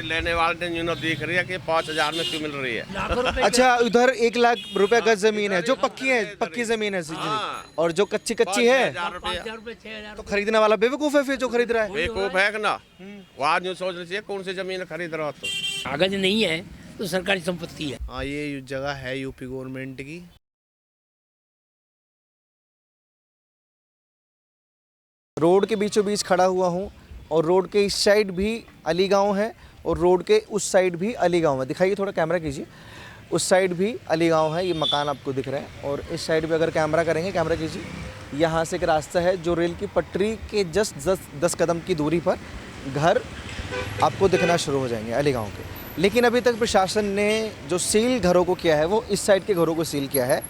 लेकिन लेने वाले ने यूँ देख रही है कि 5,000 में क्यों मिल रही है। अच्छा, उधर 1 लाख रुपए गज जमीन है जो पक्की है, पक्की जमीन है हाँ। और जो कच्ची कच्ची है 5,000 रुपये तो खरीदने वाला बेवकूफ है फिर जो खरीद रहा है। बेवकूफ है ना। वो आज यूँ सोच रही है कौन सी जमीन खरीद रहा हो तो। कागज नहीं है तो सरकारी संपत्ति है। हाँ, ये जगह है यूपी गवर्नमेंट की। रोड के बीचों बीच खड़ा हुआ हूँ और रोड के इस साइड भी अली गांव है और रोड के उस साइड भी अली गांव है। दिखाइए, थोड़ा कैमरा कीजिए। उस साइड भी अली गांव है, ये मकान आपको दिख रहा है। और इस साइड भी अगर कैमरा करेंगे, कैमरा कीजिए, यहाँ से एक रास्ता है जो रेल की पटरी के जस्ट 10 कदम की दूरी पर घर आपको दिखना शुरू हो जाएंगे अली गाँव के। लेकिन अभी तक प्रशासन ने जो सील घरों को किया है वो इस साइड के घरों को सील किया है,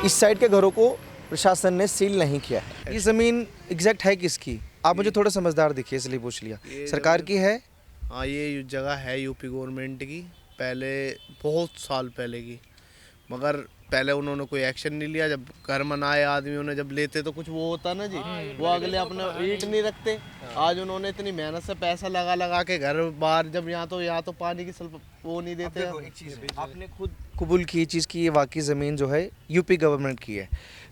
इस साइड के घरों को प्रशासन ने सील नहीं किया है। ये ज़मीन एग्जैक्ट है किसकी? आप मुझे थोड़ा समझदार दिखिए इसलिए पूछ लिया। सरकार की है? हाँ, ये जगह है यूपी गवर्नमेंट की, पहले बहुत साल पहले की। मगर पहले उन्होंने कोई एक्शन नहीं लिया। जब घर मनाए आदमियों ने, जब लेते तो कुछ वो होता ना जी, वो अगले अपना ईंट नहीं रखते। आज उन्होंने इतनी मेहनत से पैसा लगा लगा के घर बाहर, जब यहाँ तो पानी की वो नहीं देते। एक चीज़ आपने खुद कबूल की चीज़ की, ये वाकई ज़मीन जो है यूपी गवर्नमेंट की है।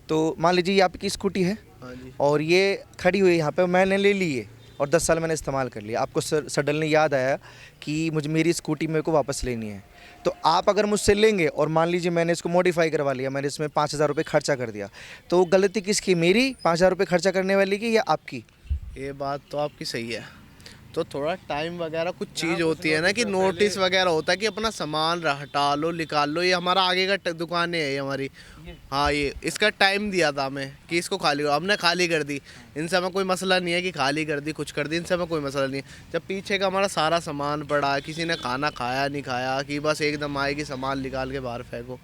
तो मान लीजिए ये आपकी स्कूटी है। हाँ जी। और ये खड़ी हुई यहाँ पे मैंने ले ली है और 10 साल मैंने इस्तेमाल कर लिया। आपको सडनली याद आया कि मुझे मेरी स्कूटी मेरे को वापस लेनी है, तो आप अगर मुझसे लेंगे और मान लीजिए मैंने इसको मॉडिफाई करवा लिया, मैंने इसमें 5,000 रुपये खर्चा कर दिया, तो गलती किसकी? मेरी 5,000 रुपये खर्चा करने वाली की या आपकी? ये बात तो आपकी सही है। तो थोड़ा टाइम वगैरह कुछ चीज़ होती है ना कि नोटिस वगैरह होता है कि अपना सामान हटा लो, निकाल लो। ये हमारा आगे का दुकानें है ये हमारी। हाँ, ये इसका टाइम दिया था हमें कि इसको खाली करो, हमने खाली कर दी। इनसे हमें कोई मसला नहीं है कि खाली कर दी, कुछ कर दी, इनसे हमें कोई मसला नहीं है। जब पीछे का हमारा सारा सामान पड़ा, किसी ने खाना खाया नहीं खाया, कि बस एकदम आए कि सामान निकाल के बाहर फेंको,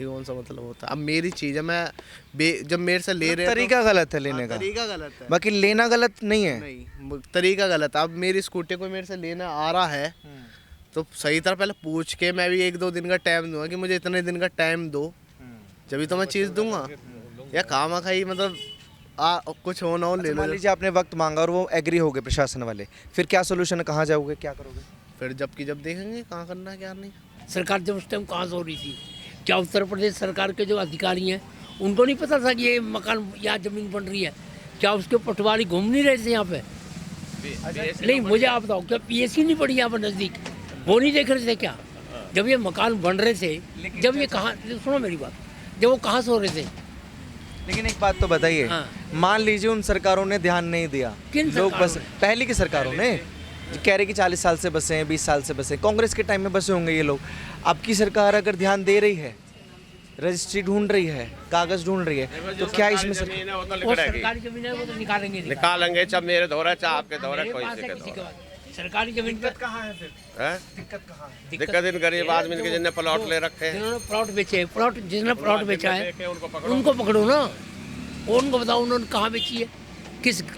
ये कौन सा मतलब होता है? अब मेरी चीज़ है, मैं जब मेरे से ले रहे हैं तरीका गलत है लेने का। तरीका गलत है, बाकी लेना गलत नहीं है। नहीं, तरीका गलत है। अब मेरी स्कूटी कोई मेरे से लेना आ रहा है तो सही तरह पहले पूछ के, मैं भी 1-2 दिन का टाइम दूंगा कि मुझे इतने दिन का टाइम दो, जब तो मैं चीज़ दूंगा। या खामा खाई मतलब कुछ हो ना हो, ले लो। मान लीजिए आपने वक्त मांगा और वो एग्री हो गए प्रशासन वाले, फिर क्या सोल्यूशन है? कहाँ जाओगे, क्या करोगे? फिर जब देखेंगे कहाँ करना है क्या नहीं। सरकार जब उस टाइम कहाँ से हो रही थी? क्या उत्तर प्रदेश सरकार के जो अधिकारी हैं उनको नहीं पता था कि ये मकान यहाँ ज़मीन बन रही है? क्या उसके पटवारी घूम नहीं रहे थे यहाँ पे? नहीं, मुझे आप बताओ, क्या पीएससी नहीं पड़ी यहाँ पर नज़दीक? वो नहीं देख रहे थे क्या जब ये मकान बन रहे थे? जब ये कहाँ, सुनो मेरी बात, जब वो कहाँ से हो रहे थे? लेकिन एक बात तो बताइए, हाँ। मान लीजिए उन सरकारों ने ध्यान नहीं दिया, किन लोग बस सरकारों ने? पहले की सरकारों ने कह रहे कि 40 साल से बसे हैं, 20 साल से बसे, कांग्रेस के टाइम में बसे होंगे ये लोग। अब की सरकार अगर ध्यान दे रही है, रजिस्ट्री ढूंढ रही है, कागज ढूंढ रही है, तो क्या इसमें जमीन है वो तो वो निकलेगी। सरकारी ज़मीन है, वो तो निकालेंगे। निकालेंगे, चाहे मेरे दौरा चाहे आपके दौरा, मेरे कोई पास है से किसी के दौरा पास। सरकारी ज़मीन पे कहाँ है फिर? है। दिक्कत कहाँ है? दिक्कत इन गरीब आदमी के जिनने प्लॉट ले रखे हैं, जिन्होंने प्लॉट बेचे, जिसने प्लॉट बेचा है उनको उनको पकड़ो ना, उनको बताओ उन्होंने कहाँ बेची है,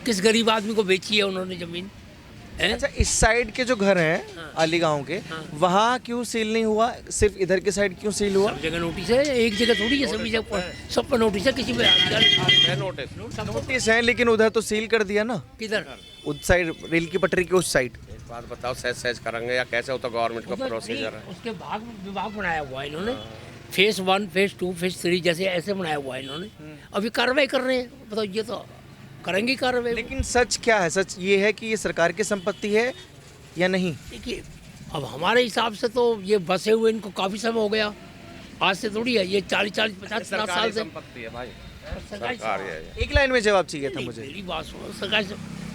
किस गरीब आदमी को बेची है उन्होंने ज़मीन है? अच्छा, इस साइड के जो घर हैं अली गांव के, वहाँ क्यों सील नहीं हुआ? सिर्फ इधर के साइड क्यों सील हुआ? सब जगह नोटिस है, एक जगह थोड़ी है, सभी जगह सब पर नोटिस है। किसी पे नोटिस है लेकिन उधर तो सील कर दिया ना, किधर? उस साइड रेल की पटरी के उस साइड। एक बात बताओ, सहज करेंगे या कैसे? वो तो गवर्नमेंट का प्रोसीजर है। उसके विभाग बनाया हुआ है इन्होंने, फेज 1, फेज 2, फेज 3 जैसे ऐसे बनाया हुआ है इन्होंने। अभी कार्रवाई कर रहे हैं, बताओ, ये तो करेंगे कार्रवाई। लेकिन सच क्या है? सच ये है कि ये सरकार की संपत्ति है या नहीं? देखिए, अब हमारे हिसाब से तो ये बसे हुए इनको काफ़ी समय हो गया, आज से थोड़ी है, ये 40, 50 साल से संपत्ति है भाई, सरकारी। सरकार है ये। एक लाइन में जवाब चाहिए था मुझे। मेरी बात सुनो,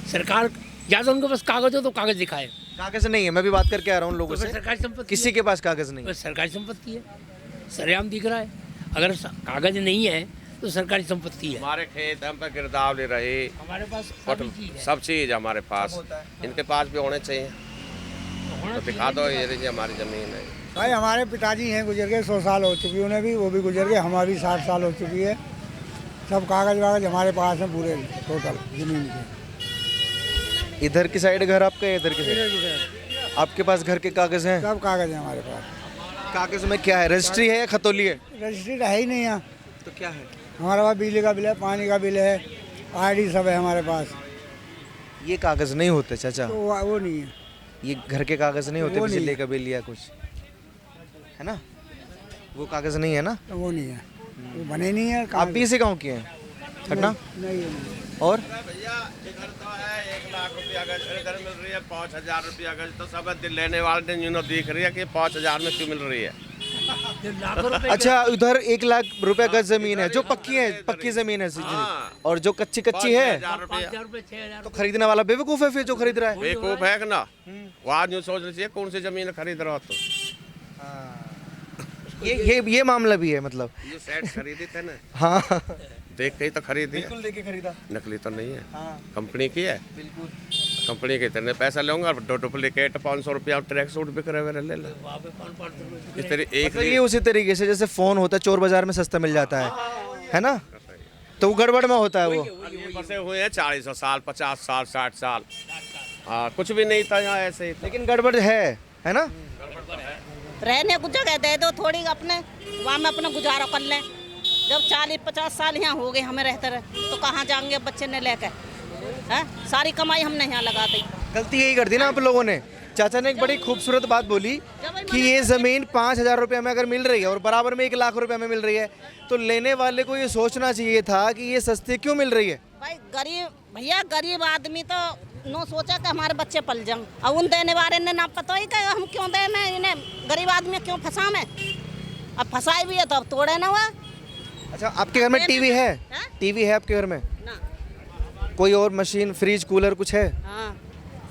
सरकार या तो उनके पास कागज हो तो कागज दिखाए, कागज नहीं है, मैं भी बात करके आ रहा हूँ लोगों तो से, फिर सरकारी संपत्ति किसी के पास कागज नहीं है। है। सरकारी संपत्ति है, सरेआम दिख रहा है। अगर कागज नहीं है तो सरकारी संपत्ति है। हमारे खेत हम पे गिरदाव ले रहे, हमारे पास होटल, सभी चीज़ है। सब चीज़ हमारे पास, इनके पास भी होने चाहिए। तो दिखा दो, ये लीजिए हमारी ज़मीन है। भाई हमारे पिताजी हैं, गुजर गए, 100 साल हो चुकी है उन्हें भी, वो भी गुजर गए, हमारी 60 साल हो चुकी है। सब कागज वागज हमारे पास हैं पूरे, टोटल ज़मीन के। इधर की साइड घर आपका है, इधर की साइड आपके पास घर के कागज हैं? सब कागज हैं हमारे पास। कागज में क्या है? रजिस्ट्री है या खतौली है? रजिस्ट्री है ही नहीं यहाँ। तो क्या है? हमारे पास बिजली का बिल है, पानी का बिल है, ID सब है हमारे पास। ये कागज नहीं होते चाचा। तो वो नहीं है। ये घर के कागज़ नहीं होते, बिजली का बिल या कुछ, है ना? वो कागज़ नहीं है ना? वो नहीं है, वो बने नहीं है। आप भी इसी गाँव के हैं? छटना? नहीं और भैया इधर तो है 1 लाख रुपया गज, इधर मिल रही है 5,000 रुपया गज। तो सब दिल लेने वाले ने यूँ दिख रही है कि 5,000 में क्यों मिल रही है। अच्छा, उधर 1 लाख रुपए गज जमीन है जो पक्की है, पक्की जमीन है और जो कच्ची कच्ची है 5,000 रुपया। 6,000 तो खरीदने वाला बेवकूफ़ है फिर जो खरीद रहा है। बेवकूफ है कि ना, वो आज यूँ सोच लीजिए कौन सी जमीन खरीद रहा हो तो। ये मामला भी है मतलब। ये सेट खरीदी थे ना, हाँ, देख के ही तो खरीदी है, बिल्कुल लेके खरीदा। नकली तो नहीं है, हाँ, कंपनी की है। बिल्कुल। कंपनी के इतने पैसा लूंगा, डुप्लीकेट 500 रुपया ट्रैक सूट बिक रहे ले ले। इस तरह एक मतलब ये उसी तरीके से जैसे फ़ोन होता है चोर बाजार में सस्ता मिल जाता है ना? तो वो गड़बड़ में होता है वो। ये बसे हुए हैं 40 साल, 50 साल, 60 साल। हाँ, कुछ भी नहीं था यहाँ ऐसे ही था। लेकिन गड़बड़ है ना? रहने को जगह दे दो थोड़ी, अपने वहाँ में अपना गुजारा कर लें। जब 40-50 साल यहाँ हो गए हमें रहते रहे, तो कहाँ जाएंगे बच्चे ने लेकर? हैं, सारी कमाई हमने यहाँ लगा दी। गलती यही कर दी ना आप लोगों ने। चाचा ने एक बड़ी खूबसूरत बात बोली कि ये ज़मीन 5,000 रुपये में अगर मिल रही है और बराबर में 1 लाख रुपए में मिल रही है, तो लेने वाले को ये सोचना चाहिए था कि ये सस्ती क्यों मिल रही है। भाई भैया गरीब आदमी तो नो सोचा कि हमारे बच्चे पल जाएं, और उन देने वाले ने ना पता ही कि हम क्यों दे में इन्हें, गरीब आदमी क्यों फंसा में। अब फंसाई भी है तो अब तोड़े ना हुआ। अच्छा, आपके घर में टीवी है? टीवी है आपके घर में? ना। कोई और मशीन, फ्रिज, कूलर कुछ है? हाँ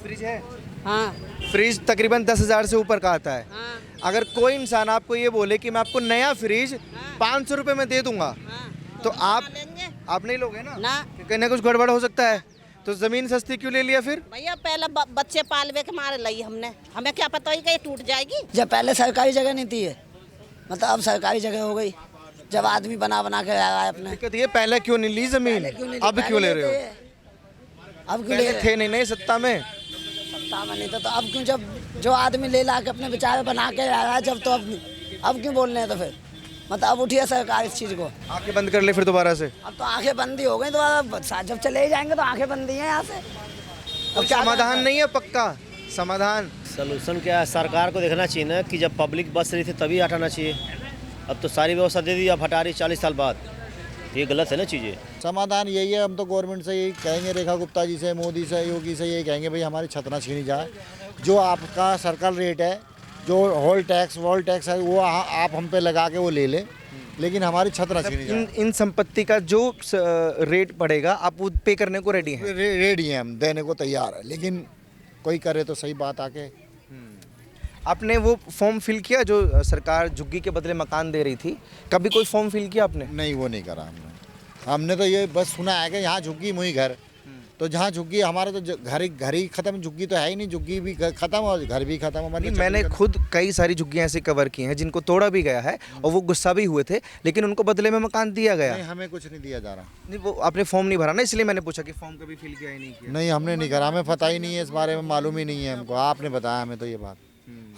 फ्रिज है? हाँ फ्रिज तकरीबन 10,000 से ऊपर का आता है। हाँ अगर कोई इंसान आपको ये बोले कि मैं आपको नया फ्रिज 500 रुपये में दे दूंगा, हाँ, तो आप लेंगे नहीं लोगे ना? ना। क्योंकि ना कुछ गड़बड़ हो सकता है। तो ज़मीन सस्ती क्यों ले लिया फिर? भैया पहले बच्चे पालवे के मारे लाई हमने, हमें क्या पता ही कि ये टूट जाएगी। जब पहले सरकारी जगह नहीं थी ये, मतलब अब सरकारी जगह हो गई। जब आदमी बना के आया है अपने। दिक्कत ये पहले क्यों नहीं ली ज़मीन, अब क्यों ले रहे हो? अब क्यों ले पहले थे नहीं सत्ता में। सत्ता में नहीं था तो अब क्यों, जब जो आदमी ले ला के अपने विचार बना के आया है जब, तो अब क्यों बोल रहे हैं? तो फिर मतलब अब उठिए सरकार इस चीज़ को। आंखें बंद कर ले फिर दोबारा से। अब तो आंखें बंदी हो गई दोबारा, जब चले ही जाएंगे तो आंखें बंदी हैं यहाँ से। अब समाधान नहीं है पक्का समाधान। सलूशन क्या है, सरकार को देखना चाहिए ना कि जब पब्लिक बस रही थी तभी हटाना चाहिए। अब तो सारी व्यवस्था दे दी, अब हटा रही 40 साल बाद, ये गलत है ना चीज़ें। समाधान यही है, हम तो गवर्नमेंट से यही कहेंगे, रेखा गुप्ता जी से, मोदी से, योगी से यही कहेंगे भाई हमारी छत ना छीनी जाए। जो आपका सर्कल रेट है, जो होल टैक्स वॉल टैक्स है, वो आप हम पे लगा के वो ले लें, लेकिन हमारी छत ना छीनी जाए। इन संपत्ति का जो रेट पड़ेगा आप वो पे करने को रेडी हैं? रेडी हैं, हम देने को तैयार है, लेकिन कोई करे तो सही बात आके। आपने वो फॉर्म फिल किया जो सरकार झुग्गी के बदले मकान दे रही थी? कभी कोई फॉर्म फिल किया आपने? नहीं, वो नहीं करा हमने तो ये बस सुना है कि यहाँ झुग्गी मुही घर, तो जहाँ झुग्गी हमारा तो घर ही खत्म, झुग्गी तो है ही नहीं, झुग्गी भी खत्म और घर भी खत्म। हमारी मैंने खुद कई सारी झुग्गियाँ ऐसे कवर की हैं जिनको तोड़ा भी गया है और वो गुस्सा भी हुए थे, लेकिन उनको बदले में मकान दिया गया। नहीं, हमें कुछ नहीं दिया जा रहा। नहीं, वो आपने फॉर्म नहीं भरा ना, इसलिए मैंने पूछा कि फॉर्म कभी फिल किया ही नहीं किया। नहीं, हमने नहीं करा, हमें पता ही नहीं है इस बारे में, मालूम ही नहीं है हमको। आपने बताया हमें तो ये बात,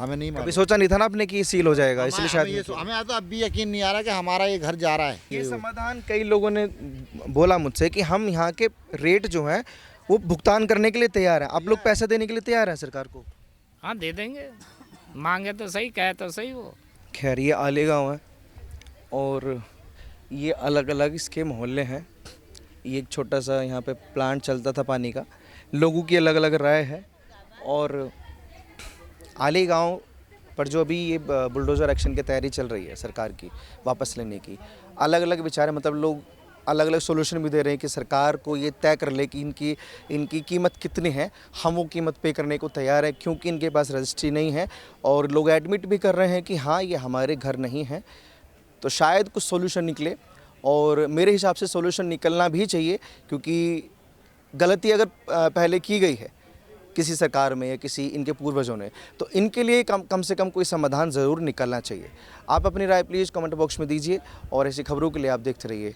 हमें नहीं कभी मालूम। सोचा नहीं था ना आपने कि सील हो जाएगा, इसलिए शायद हमें तो अब भी यकीन नहीं आ रहा कि हमारा ये घर जा रहा है। ये समाधान कई लोगों ने बोला मुझसे कि हम यहाँ के रेट जो हैं वो भुगतान करने के लिए तैयार हैं। आप लोग पैसा देने के लिए तैयार हैं सरकार को? हाँ दे देंगे, मांगे तो सही, कहे तो सही वो। खैर, ये आले गाँव है और ये अलग अलग इसके मोहल्ले हैं। ये एक छोटा सा यहाँ पे प्लांट चलता था पानी का, लोगों की अलग अलग राय है। और आले गाँव पर जो अभी ये बुलडोज़र एक्शन की तैयारी चल रही है सरकार की वापस लेने की, अलग अलग विचार है। मतलब लोग अलग अलग सोल्यूशन भी दे रहे हैं कि सरकार को ये तय कर ले कि इनकी कीमत कितनी है, हम वो कीमत पे करने को तैयार है, क्योंकि इनके पास रजिस्ट्री नहीं है। और लोग एडमिट भी कर रहे हैं कि हाँ ये हमारे घर नहीं है। तो शायद कुछ सोल्यूशन निकले, और मेरे हिसाब से सोल्यूशन निकलना भी चाहिए, क्योंकि गलती अगर पहले की गई है किसी सरकार में या किसी इनके पूर्वजों ने, तो इनके लिए कम से कम कोई समाधान ज़रूर निकलना चाहिए। आप अपनी राय प्लीज़ कमेंट बॉक्स में दीजिए और ऐसी खबरों के लिए आप देखते रहिए